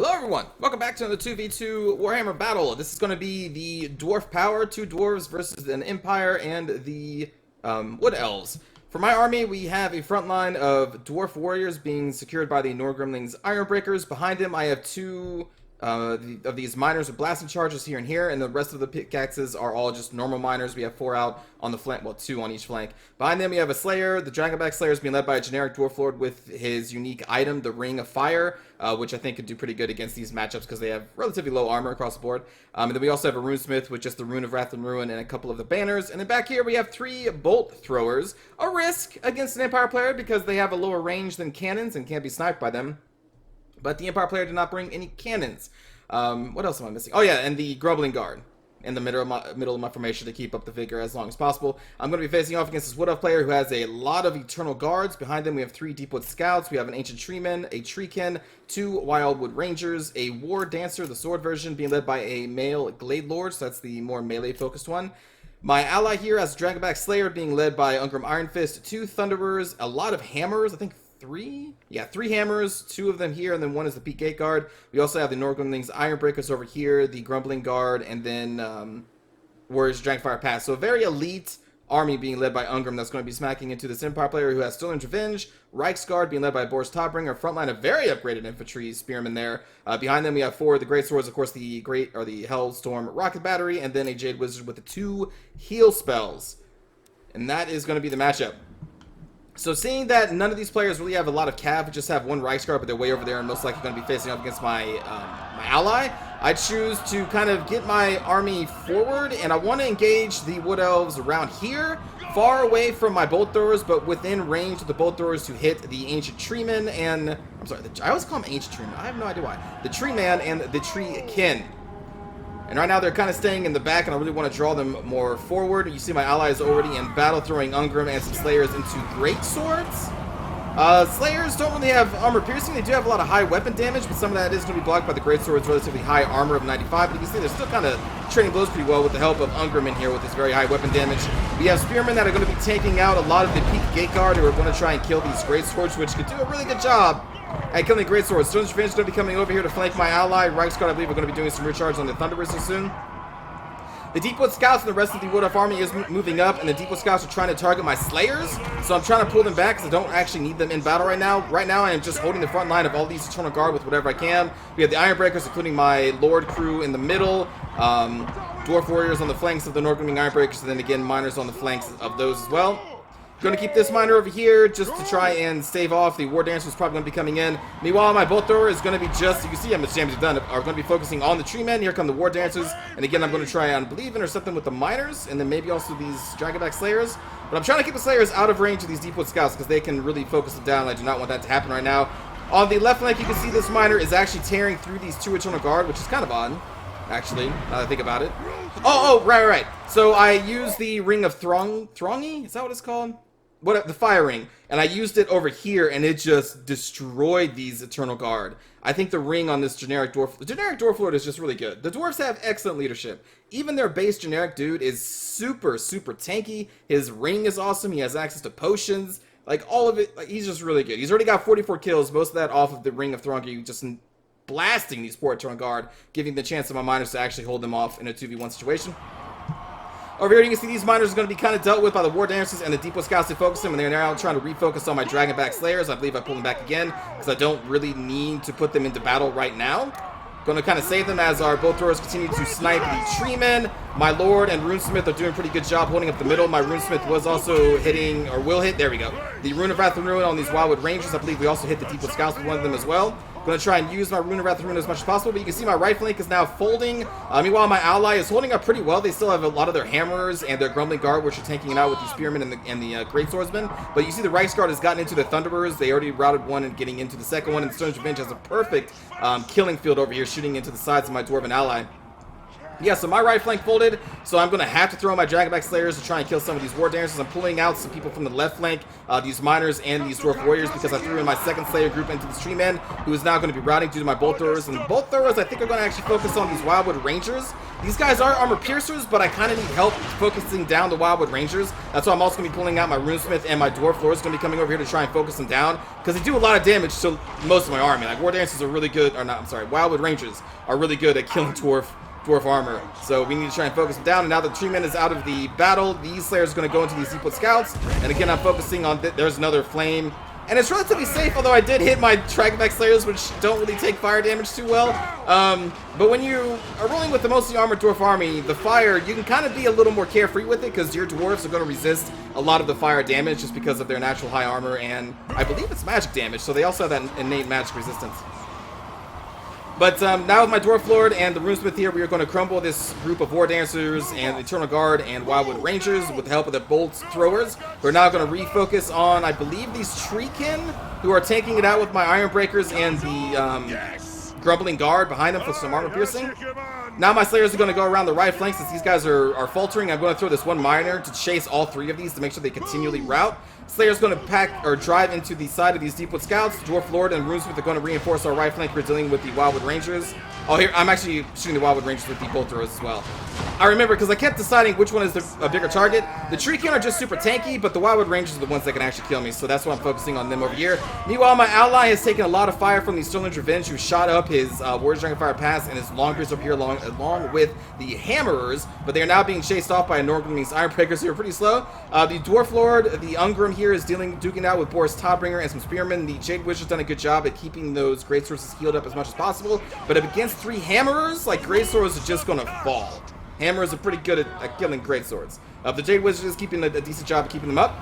Hello everyone, welcome back to another 2v2 Warhammer battle. This is going to be the Dwarf Power, 2 dwarves versus an Empire and the Wood Elves. For my army, we have a front line of Dwarf Warriors being secured by the Norgrimling's Ironbreakers. Behind them I have two of these miners with blasting charges here and here, and the rest of the pickaxes are all just normal miners. We have 4 out on the flank, well, 2 on each flank. Behind them we have a Slayer. The Dragonback Slayer is being led by a generic Dwarf Lord with his unique item, the Ring of Fire, which I think could do pretty good against these matchups because they have relatively low armor across the board. And then we also have a Runesmith with just the Rune of Wrath and Ruin and a couple of the banners. And then back here we have 3 Bolt Throwers, a risk against an Empire player because they have a lower range than cannons and can't be sniped by them. But the Empire player did not bring any cannons. What else am I missing? Oh yeah, and the Grumbling Guard in the middle of my formation to keep up the vigor as long as possible. I'm going to be facing off against this Wood Elf player who has a lot of Eternal Guards. Behind them we have 3 Deepwood Scouts, we have an Ancient Treeman, a Treekin, 2 Wildwood Rangers, a War Dancer, the sword version, being led by a male Glade Lord, so that's the more melee focused one. My ally here has Dragonback Slayer being led by Ungrim Iron Fist, 2 Thunderers, a lot of Hammers, I think 3? Yeah, 3 Hammers, 2 of them here, and then 1 is the Peak Gate Guard. We also have the Norgrimling's Ironbreakers over here, the Grumbling Guard, and then Warriors Dragonfire Pass. So a very elite army being led by Ungrim that's going to be smacking into this Empire player who has Stirling's Revenge, Reiksguard being led by Boris Todbringer, frontline of very upgraded infantry spearmen there. Behind them we have 4 of the Great Swords, of course the Hellstorm Rocket Battery, and then a Jade Wizard with the 2 heal spells. And that is going to be the matchup. So seeing that none of these players really have a lot of cav, but just have 1 Reiksguard, but they're way over there and most likely going to be facing off against my my ally, I choose to kind of get my army forward, and I want to engage the Wood Elves around here, far away from my Bolt Throwers, but within range of the Bolt Throwers to hit the Ancient Treeman and... I'm sorry, I always call them Ancient Treeman. I have no idea why. The Treeman and the Treekin. And right now they're kind of staying in the back, and I really want to draw them more forward. You see my allies already in battle, throwing Ungrim and some Slayers into Great Swords. Slayers don't really have armor piercing. They do have a lot of high weapon damage, but some of that is going to be blocked by the Great Sword's relatively high armor of 95. But you can see they're still kind of trading blows pretty well with the help of Ungrim in here with his very high weapon damage. We have Spearmen that are going to be taking out a lot of the Peak Gate Guard who are going to try and kill these Great Swords, which could do a really good job at killing Great Swords. Stirling's Revenge is going to be coming over here to flank my ally. Reiksguard, I believe, are going to be doing some recharge on the Thunderers soon. The Deepwood Scouts and the rest of the Wood Elf army is moving up, and the Deepwood Scouts are trying to target my Slayers, so I'm trying to pull them back because I don't actually need them in battle right now. Right now, I am just holding the front line of all these Eternal Guard with whatever I can. We have the Ironbreakers, including my Lord crew in the middle, Dwarf Warriors on the flanks of the Norgrimling Ironbreakers, and then again, Miners on the flanks of those as well. Going to keep this miner over here just to try and stave off. The War Dancer is probably going to be coming in. Meanwhile, my Bolt Thrower is going to be just, you can see how much damage he's done, are going to be focusing on the Treemen. Here come the War Dancers. And again, I'm going to try and believe intercept them with the Miners, and then maybe also these Dragonback Slayers. But I'm trying to keep the Slayers out of range of these Deepwood Scouts because they can really focus them down. I do not want that to happen right now. On the left flank, you can see this miner is actually tearing through these 2 Eternal Guard, which is kind of odd, actually, now that I think about it. Oh, right. So I use the Ring of Throngy? Is that what it's called? The fire ring, and I used it over here, and it just destroyed these Eternal Guard. I think the ring on this generic Dwarf Lord is just really good. The dwarves have excellent leadership. Even their base generic dude is super tanky. His ring is awesome. He has access to potions, like all of it. Like, he's just really good. He's already got 44 kills, most of that off of the Ring of Throngy, just blasting these poor Eternal Guard, giving the chance of my miners to actually hold them off in a 2v1 situation. Over here, you can see these miners are going to be kind of dealt with by the War Dancers and the Deepwood Scouts to focus them, and they're now trying to refocus on my Dragonback Slayers. I believe I pulled them back again, because I don't really need to put them into battle right now. Going to kind of save them as our Bolt Throwers continue to snipe the Treemen. My Lord and Runesmith are doing a pretty good job holding up the middle. My Runesmith was also hitting, or will hit, there we go, the Rune of Wrath and Ruin on these Wildwood Rangers. I believe we also hit the Deepwood Scouts with one of them as well. Going to try and use my Rune of Wrath and Ruin as much as possible, but you can see my right flank is now folding. Meanwhile, my ally is holding up pretty well. They still have a lot of their Hammers and their Grumbling Guard, which are tanking it out with the Spearmen and the Great Swordsmen. But you see the Reiksguard has gotten into the Thunderers. They already routed one and getting into the second one, and Stirling's Revenge has a perfect killing field over here, shooting into the sides of my Dwarven ally. Yeah, so my right flank folded, so I'm going to have to throw my Dragonback Slayers to try and kill some of these War Dancers. I'm pulling out some people from the left flank, these Miners and these Dwarf Warriors, because I threw in my second Slayer group into the Tree Men, who is now going to be routing due to my Bolt Throwers. And the Bolt Throwers, I think, are going to actually focus on these Wildwood Rangers. These guys are Armor Piercers, but I kind of need help focusing down the Wildwood Rangers. That's why I'm also going to be pulling out my Runesmith, and my Dwarf Lords going to be coming over here to try and focus them down, because they do a lot of damage to most of my army. Like, War Dancers are really good, or not, I'm sorry, Wildwood Rangers are really good at killing Dwarf armor, so we need to try and focus them down. And now that the Tree Man is out of the battle, these Slayers are going to go into these Deepwood Scouts, and again I'm focusing on there's another flame, and it's relatively safe, although I did hit my Dragonback Slayers, which don't really take fire damage too well. But when you are rolling with the mostly armored Dwarf army, the fire, you can kind of be a little more carefree with it, because your Dwarves are going to resist a lot of the fire damage just because of their natural high armor, and I believe it's magic damage, so they also have that innate magic resistance. But now with my Dwarf Lord and the Runesmith here, we are going to crumble this group of War Dancers and Eternal Guard and Wildwood Rangers with the help of the Bolt Throwers. We're now going to refocus on, I believe, these Treekin, who are taking it out with my Iron Breakers and the Grumbling Guard behind them for some armor piercing. Now my Slayers are going to go around the right flank since these guys are faltering. I'm going to throw this one Miner to chase all three of these to make sure they continually rout. Slayer's going to pack or drive into the side of these Deepwood Scouts. Dwarf Lord and Runesmith are going to reinforce our right flank. We're dealing with the Wildwood Rangers. Oh, here, I'm actually shooting the Wildwood Rangers with the Bolt Throwers as well. I remember because I kept deciding which one is a bigger target. The Treekin are just super tanky, but the Wildwood Rangers are the ones that can actually kill me, so that's why I'm focusing on them over here. Meanwhile, my ally has taken a lot of fire from the Sterling's Revenge, who shot up his Warriors Dragonfire Pass and his Longbeards up here along with the Hammerers, but they are now being chased off by Norgrim's Iron Breakers, who are pretty slow. The Dwarf Lord, the Ungrim here, is duking out with Boris Todbringer and some Spearmen. The Jade Wizard's done a good job at keeping those Great Swords healed up as much as possible, but against three Hammerers, like, Great Swords are just gonna fall. Hammers are pretty good at killing Great Swords. The Jade Wizard is keeping a decent job of keeping them up.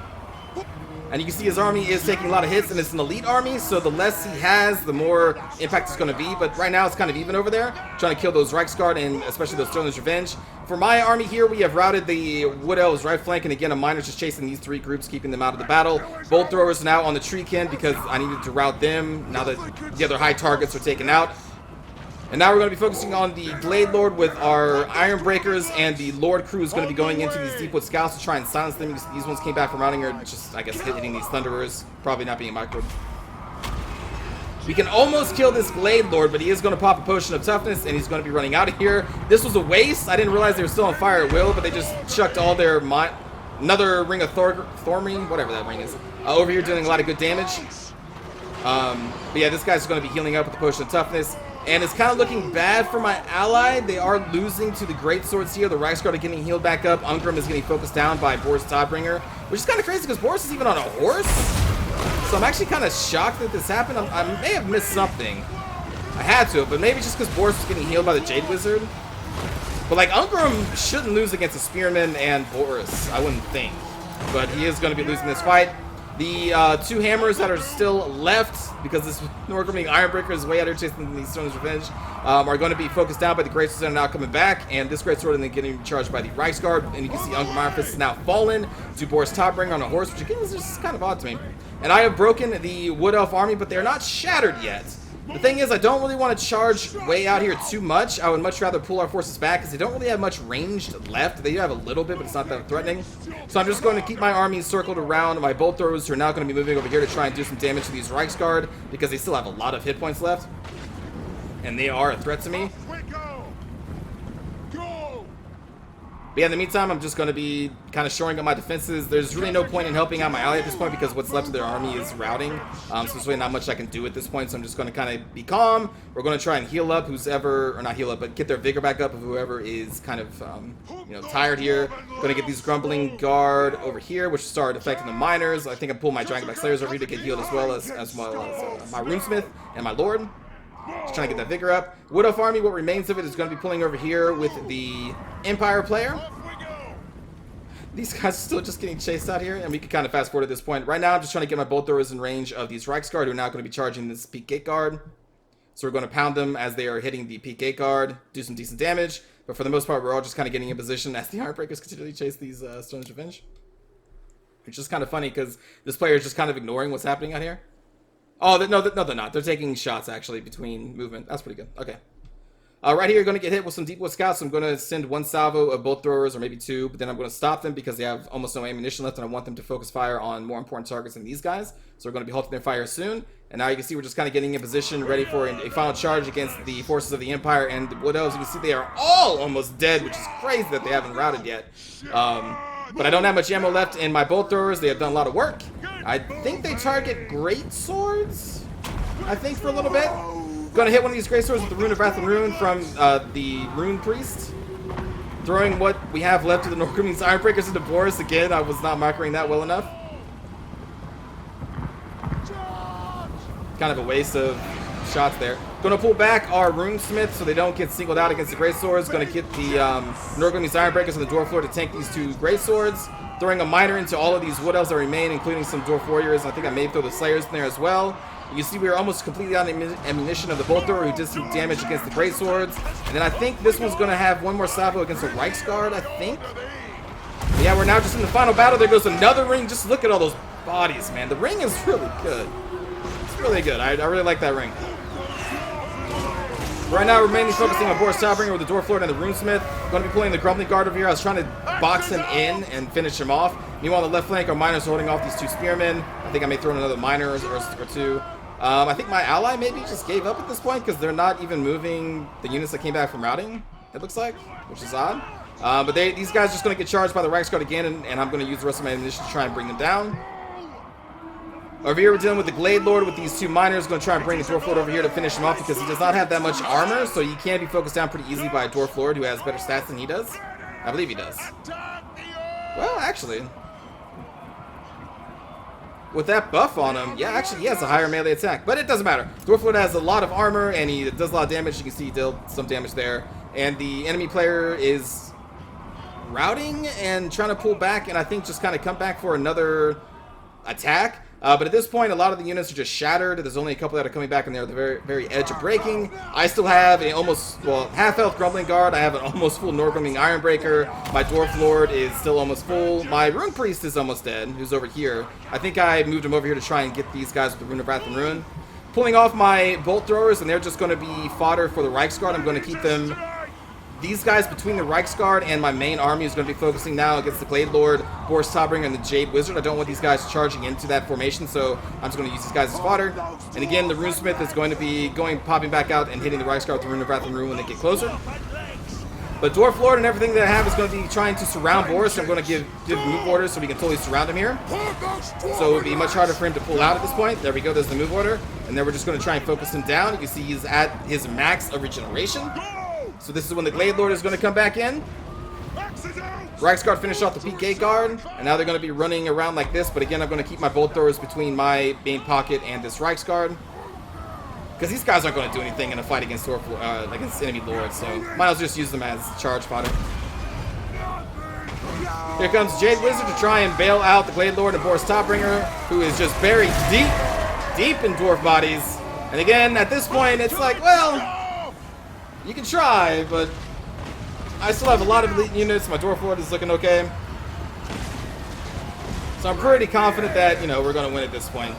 And you can see his army is taking a lot of hits, and it's an elite army, so the less he has, the more impact it's going to be. But right now, it's kind of even over there, trying to kill those Reiksguard and especially those Sterling's Revenge. For my army here, we have routed the Wood Elves right flank, and again, a Miner's just chasing these three groups, keeping them out of the battle. Bolt Throwers now on the Treekin because I needed to rout them now that the other high targets are taken out. And now we're going to be focusing on the Glade Lord with our Iron Breakers, and the Lord crew is going to be going into these Deepwood Scouts to try and silence them. These ones came back from routing, or just, I guess, hitting these Thunderers, probably not being microed. We can almost kill this Glade Lord, but he is going to pop a potion of toughness, and he's going to be running out of here. This was a waste. I didn't realize they were still on fire at will, but they just chucked all their another Ring of Thorming, whatever that ring is, over here doing a lot of good damage. But yeah, this guy's going to be healing up with the potion of toughness. And it's kind of looking bad for my ally. They are losing to the Great Swords here. The Reiksguard are getting healed back up. Ungrim is getting focused down by Boris Todbringer, which is kind of crazy because Boris is even on a horse. So I'm actually kind of shocked that this happened. I may have missed something. I had to, but maybe just because Boris was getting healed by the Jade Wizard. But like, Ungrim shouldn't lose against the Spearman and Boris, I wouldn't think. But he is going to be losing this fight. The two Hammers that are still left, because this Norgrim Ironbreaker is way out here chasing the Sterling's Revenge, are going to be focused down by the Great Swords that are now coming back, and this Great Sword is then getting charged by the Reiksguard, and you can see Ungrim Iron Fist is now fallen to Boris Todbringer on a horse, which again is just kind of odd to me. And I have broken the Wood Elf army, but they're not shattered yet. The thing is, I don't really want to charge way out here too much. I would much rather pull our forces back because they don't really have much ranged left. They do have a little bit, but it's not that threatening. So I'm just going to keep my army circled around my Bolt Throwers, who are now going to be moving over here to try and do some damage to these Reiksguard because they still have a lot of hit points left. And they are a threat to me. But yeah, in the meantime, I'm just going to be kind of shoring up my defenses. There's really no point in helping out my ally at this point because what's left of their army is routing. So there's really not much I can do at this point, so I'm just going to kind of be calm. We're going to try and heal up who's ever, or not heal up, but get their vigor back up of whoever is kind of, tired here. Going to get these Grumbling Guard over here, which start affecting the Miners. I think I'm pulling my Dragonback Slayers over here to get healed as well as my Runesmith and my Lord. Just trying to get that vigor up. Wood Elf army, what remains of it, is going to be pulling over here with the Empire player. These guys are still just getting chased out here, and we can kind of fast forward at this point. Right now, I'm just trying to get my Bolt Throwers in range of these Reiksguard, who are now going to be charging this Peak Gate Guard. So we're going to pound them as they are hitting the Peak Gate Guard, do some decent damage. But for the most part, we're all just kind of getting in position as the Heartbreakers continually chase these Sterling's Revenge. Which is kind of funny, because this player is just kind of ignoring what's happening out here. Oh, no, they're not. They're taking shots, actually, between movement. That's pretty good. Okay. Right here, you're going to get hit with some Deep Wood Scouts, so I'm going to send one salvo of bolt throwers, or maybe two, but then I'm going to stop them because they have almost no ammunition left, and I want them to focus fire on more important targets than these guys. So we're going to be halting their fire soon. And now you can see we're just kind of getting in position, ready for a final charge against the forces of the Empire and the Wood Elves. You can see they are all almost dead, which is crazy that they haven't routed yet. But I don't have much ammo left in my bolt throwers. They have done a lot of work. I think they target great swords, I think, for a little bit. Gonna hit one of these great swords with the Rune of Wrath and Ruin from the Rune Priest. Throwing what we have left of the Norgrim's Ironbreakers into Boris. Again, I was not microing that well enough. Kind of a waste of shots there. Gonna pull back our Runesmith so they don't get singled out against the great swords. Gonna get the Norgrim's Ironbreakers on the Dwarf Lord to tank these two great swords. Throwing a miner into all of these Wood Elves that remain, including some Dwarf Warriors. I think I may throw the Slayers in there as well. You see we are almost completely out of ammunition of the Bolt Thrower, who did some damage against the Great Swords. And then I think this one's going to have one more salvo against the Reichsguard, I think. Yeah, we're now just in the final battle. There goes another ring. Just look at all those bodies, man. The ring is really good. It's really good. I really like that ring. Right now, we're mainly focusing on Boris Tidebringer with the Dwarf Lord and the Runesmith. Going to be pulling the Grumbling Guard over here. I was trying to box him in and finish him off. Meanwhile, on the left flank, our miners are holding off these two spearmen. I think I may throw in another miner or two. I think my ally maybe just gave up at this point because they're not even moving the units that came back from routing, it looks like, which is odd. But these guys are just going to get charged by the Reichsguard again, and I'm going to use the rest of my ammunition to try and bring them down. Over here, we're dealing with the Glade Lord with these two miners. Going to try and bring the Dwarf Lord over here to finish him off because he does not have that much armor, so he can be focused down pretty easily by a Dwarf Lord who has better stats than he does. I believe he does. Well, actually, with that buff on him, yeah, actually, he has a higher melee attack, but it doesn't matter. Dwarf Lord has a lot of armor, and he does a lot of damage. You can see he dealt some damage there, and the enemy player is routing and trying to pull back, and I think just kind of come back for another attack. But at this point, a lot of the units are just shattered. There's only a couple that are coming back, and they're at the very, very edge of breaking. I still have a almost, well, half-health Grumbling Guard. I have an almost full Norgriming Ironbreaker. My Dwarf Lord is still almost full. My Rune Priest is almost dead, who's over here. I think I moved him over here to try and get these guys with the Rune of Wrath and Ruin. Pulling off my Bolt Throwers, and they're just going to be fodder for the Reichsguard. I'm going to keep them... These guys between the Reichsguard and my main army is going to be focusing now against the Glade Lord, Boris Tidebringer, and the Jade Wizard. I don't want these guys charging into that formation, so I'm just going to use these guys as fodder. And again, the Runesmith is going to be popping back out and hitting the Reichsguard with the Rune of Wrath and Ruin when they get closer. But Dwarf Lord and everything that I have is going to be trying to surround Boris, so I'm going to give move orders so we can totally surround him here. So it would be much harder for him to pull out at this point. There we go, there's the move order. And then we're just going to try and focus him down. You can see he's at his max of regeneration. So this is when the Glade Lord is going to come back in. Reichsguard finished off the Peak Gate Guard, and now they're going to be running around like this. But again, I'm going to keep my Bolt Throwers between my main pocket and this Reichsguard, because these guys aren't going to do anything in a fight against enemy lords. So might as well just use them as charge fodder. Here comes Jade Wizard to try and bail out the Glade Lord and Boris Tidebringer, who is just buried deep in dwarf bodies. And again, at this point, it's like, well, you can try, but I still have a lot of elite units. My Dwarf Lord is looking okay. So I'm pretty confident that, you know, we're going to win at this point.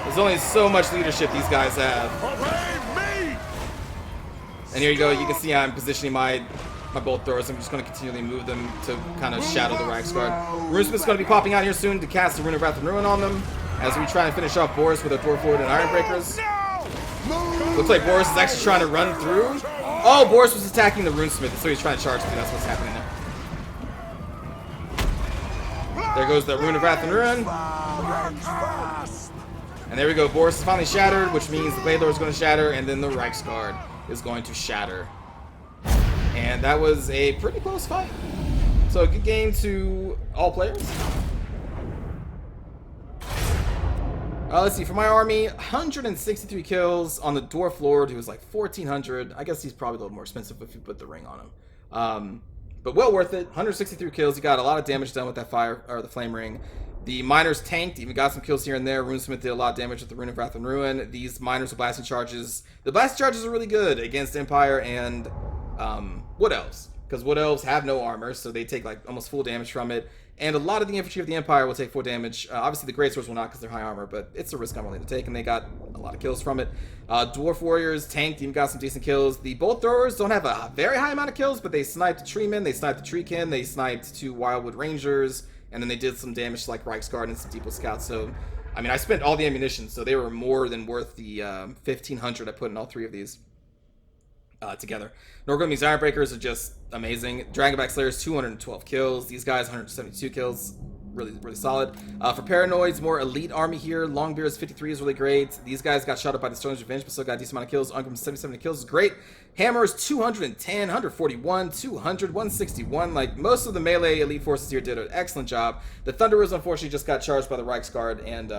There's only so much leadership these guys have. And here you go. You can see I'm positioning my Bolt Throwers. I'm just going to continually move them to kind of shadow the Reichsguard. Runesmith's going to be popping out here soon to cast the Rune of Wrath and Ruin on them as we try and finish off Boris with our Dwarf Lord and Ironbreakers. Looks like Boris is actually trying to run through. Oh, Boris was attacking the Runesmith, so he's trying to charge through. That's what's happening there. There goes the Rune of Wrath and Ruin. And there we go. Boris is finally shattered, which means the Glade Lord is going to shatter, and then the Reichsguard is going to shatter. And that was a pretty close fight. So a good game to all players. Let's see, for my army, 163 kills on the Dwarf Lord, who was like 1,400. I guess he's probably a little more expensive if you put the ring on him. But well worth it. 163 kills. He got a lot of damage done with that fire, or the flame ring. The miners tanked, even got some kills here and there. Runesmith did a lot of damage with the Rune of Wrath and Ruin. These miners with blasting charges. The blasting charges are really good against Empire and Wood Elves. because Wood Elves have no armor, so they take like almost full damage from it. And a lot of the infantry of the Empire will take full damage. Obviously, the Greatswords will not because they're high armor, but it's a risk I'm willing to take, and they got a lot of kills from it. Dwarf Warriors tanked, even got some decent kills. The Bolt Throwers don't have a very high amount of kills, but they sniped Treemen, they sniped the Treekin, they sniped 2 Wildwood Rangers, and then they did some damage to like Reichsguard and some Depot Scouts. So, I mean, I spent all the ammunition, so they were more than worth the 1,500 I put in all 3 of these. Together. Norgrim's Ironbreakers are just amazing. Dragonback Slayers, 212 kills. These guys, 172 kills. Really, really solid. For Paranoids, more elite army here. Longbeards, 53 is really great. These guys got shot up by the Stone's Revenge, but still got a decent amount of kills. Ungrim, 77 kills is great. Hammers, 210, 141, 200, 161. Like, most of the melee elite forces here did an excellent job. The Thunderers, unfortunately, just got charged by the Reichsguard and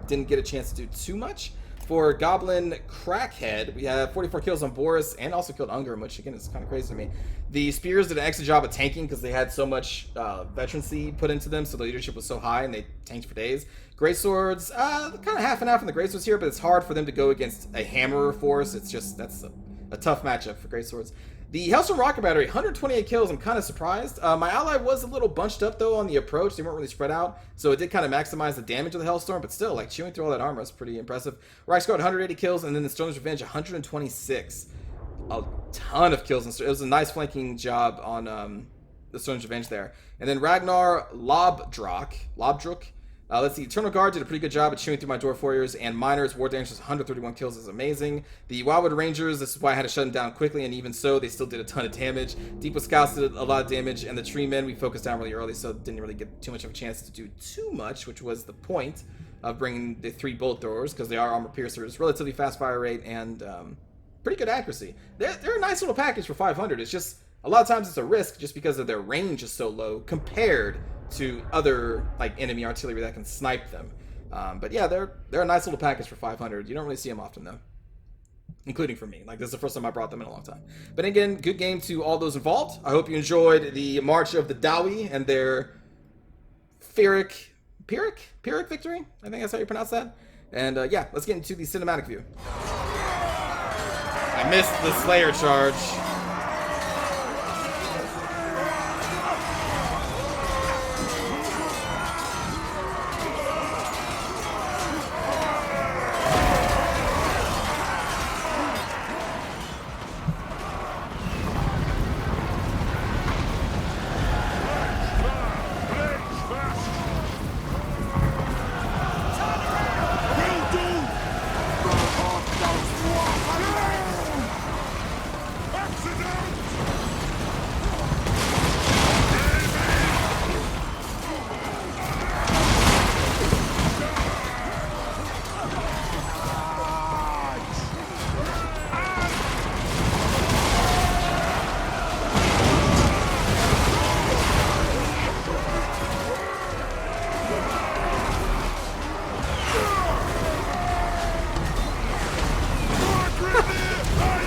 didn't get a chance to do too much. For Goblin Crackhead, we have 44 kills on Boris and also killed Ungrim, which again is kind of crazy to me. The Spears did an excellent job of tanking because they had so much veterancy put into them, so the leadership was so high and they tanked for days. Greatswords, kind of half and half in the Greatswords here, but it's hard for them to go against a Hammerer force. It's just, that's a tough matchup for Greatswords. The Hellstorm Rocket Battery, 128 kills. I'm kind of surprised. My ally was a little bunched up, though, on the approach. They weren't really spread out, so it did kind of maximize the damage of the Hellstorm, but still, like, chewing through all that armor is pretty impressive. Reichsguard, 180 kills, and then the Stone's Revenge, 126. A ton of kills. It was a nice flanking job on the Stone's Revenge there. And then Ragnar Lobdruk. Let's see, Eternal Guard did a pretty good job at chewing through my Dwarf Warriors, and Miners, War Damage, 131 kills is amazing. The Wildwood Rangers, this is why I had to shut them down quickly, and even so, they still did a ton of damage. Depot Scouts did a lot of damage, and the Treemen, we focused down really early, so didn't really get too much of a chance to do too much, which was the point of bringing the 3 Bolt Throwers, because they are armor piercers, relatively fast fire rate, and pretty good accuracy. They're a nice little package for 500. It's just, a lot of times it's a risk just because of their range is so low compared to other like enemy artillery that can snipe them. But yeah, they're a nice little package for 500. You don't really see them often though, including for me. Like, this is the first time I brought them in a long time. But again, good game to all those involved. I hope you enjoyed the March of the Dawi and their Pyrrhic victory. I think that's how you pronounce that. And yeah, let's get into the cinematic view. I missed the Slayer charge.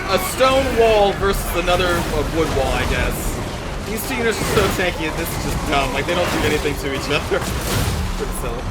A stone wall versus another wood wall, I guess. These two units are so tanky, this is just dumb. Like, they don't do anything to each other. Pretty silly.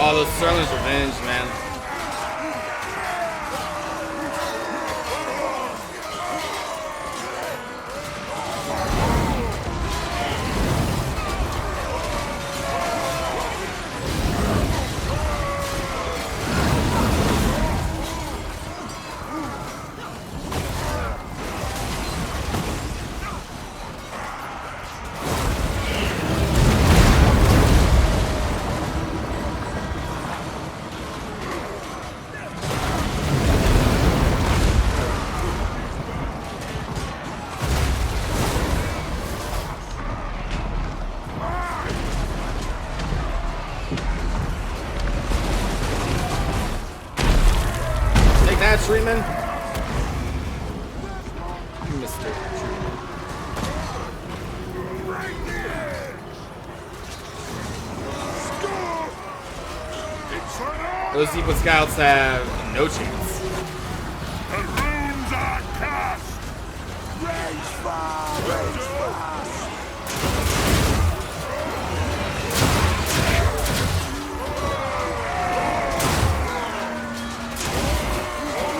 Oh, those Sterling's Revenge, man. That Treeman. Mr. Treeman. Those Deepwood Scouts have no chance. The runes are cast! Rage fast! Rage fast!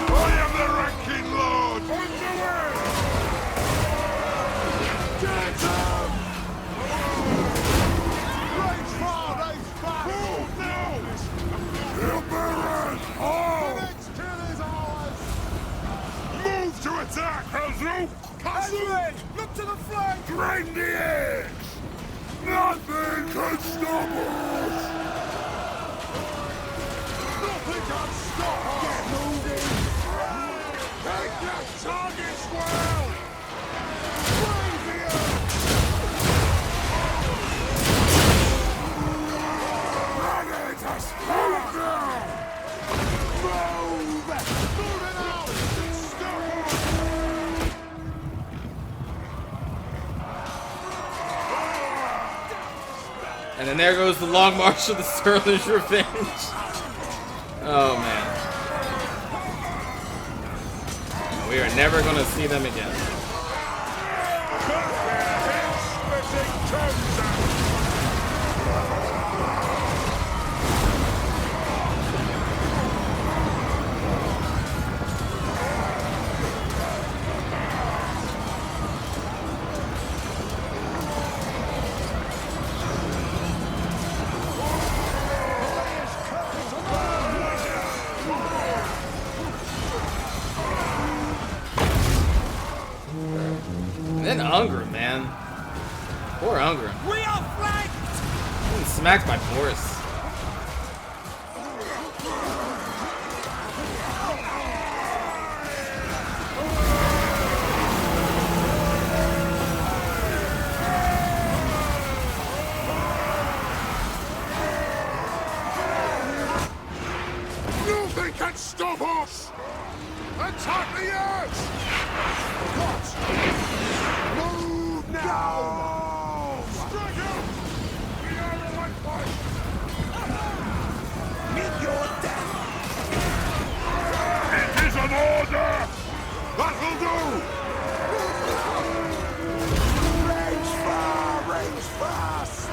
I am the ranking lord! On the way! Get him! Rage fast! Rage fast! Move now! He'll burn! Oh! The next kill is ours! Move to attack, Helzul! Edwin! Look to the flank! Drain the edge! Nothing can stop us! Nothing can stop us! Get moving! Take your targets well! Brave the earth! Ready to stop now! Move! Move it out! Stop us! And then there goes the long march of the Sterling's Revenge. Oh man. We are never gonna see them again. Cut their heads, splitting tongues out! And then Unger, man. Poor Unger. We are flanked! Getting smacked by Boris. Nothing can stop us! Attack the edge! What? Move now! Strike him! We are the one point! Meet your death! It is an order! That'll do! Rage fast! Rage fast!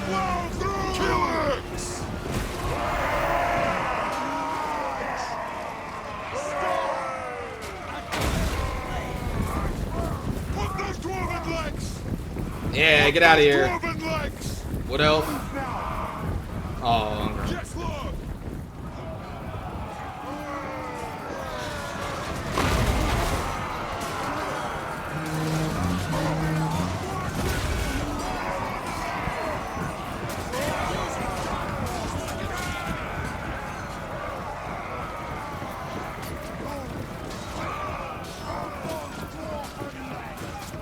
Blow through! Killings! Put those dwarven legs! Yeah, get out of here. Dwarven legs! What else? Oh, Unger. Yes, Lord!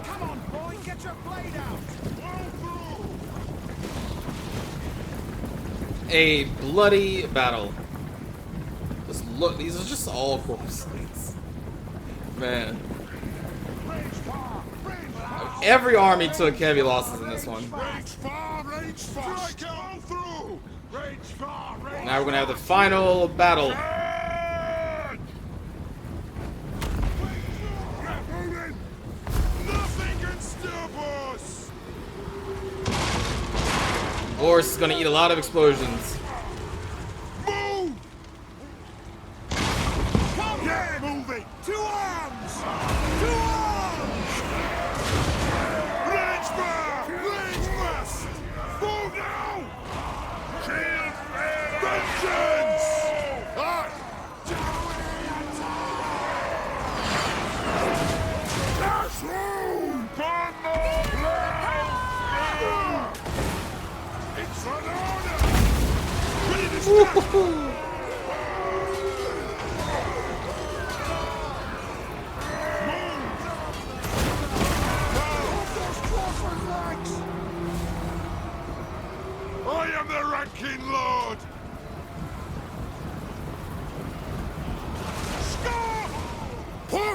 Come on, boy, get your blade out! A bloody battle. Just look, these are just all corpses. Man. Every army took heavy losses in this one. Rage far, rage fast! Strike all through! Rage far, rage Now we're gonna have the final battle. Get moving! Nothing can stop us! Boris is gonna eat a lot of explosions. Move! Come Get moving! to arms! To arms! Rage far! Rage fast! Move now! Shield bearer! Vengeance! Ah! Dash home! Come on, blood! It's an order! Ready to stop!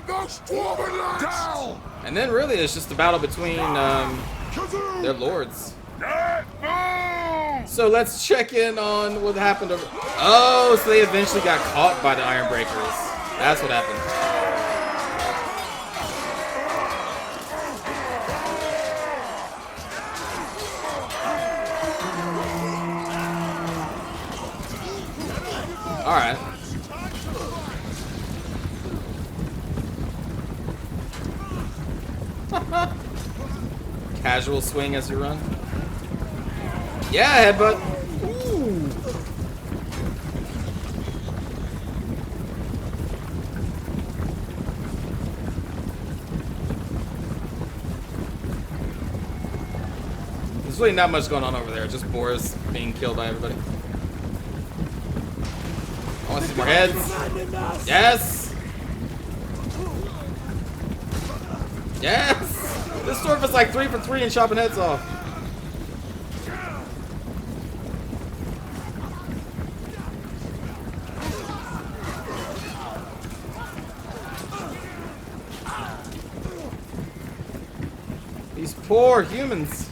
those dwarven lads! Down! And then really it's just a battle between Kazoo! their lords. Get moved! So let's check in on what happened over... Oh, so they eventually got caught by the Iron Breakers. That's what happened. Alright. Casual swing as you run. Yeah, headbutt. Ooh. There's really not much going on over there. Just Boris being killed by everybody. I want to see more heads. Yes! Yes! This dwarf is like 3 for 3 in chopping heads off. These poor humans.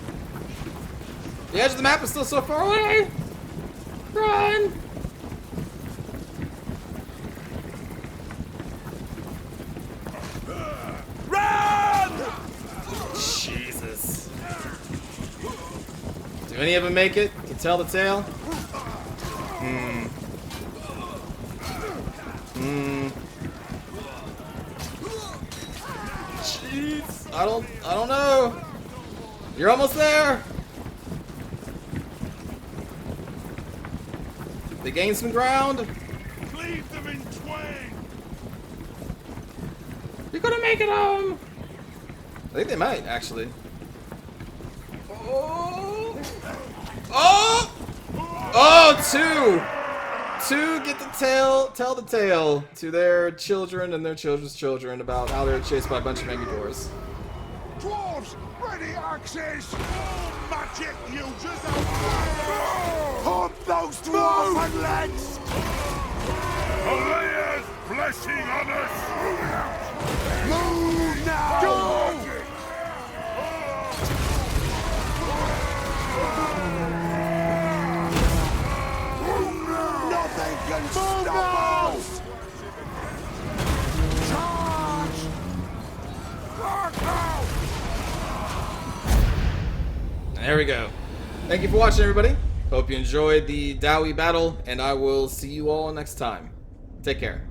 The edge of the map is still so far away. Run! Jesus. Do any of them make it? Can tell the tale? Jeez. I don't know. You're almost there. They gained some ground. Cleave them in twain! You're gonna make it home. I think they might, actually. Oh! Oh! Oh, two! Two get to tell the tale to their children and their children's children about how they're chased by a bunch of angry dwarves. Dwarves, ready access! Magic users Pump those dwarven legs! Alea's blessing on us! Move now! Go! Nothing can stop us! Charge! Rock out! There we go. Thank you for watching, everybody. Hope you enjoyed the Dawi battle, and I will see you all next time. Take care.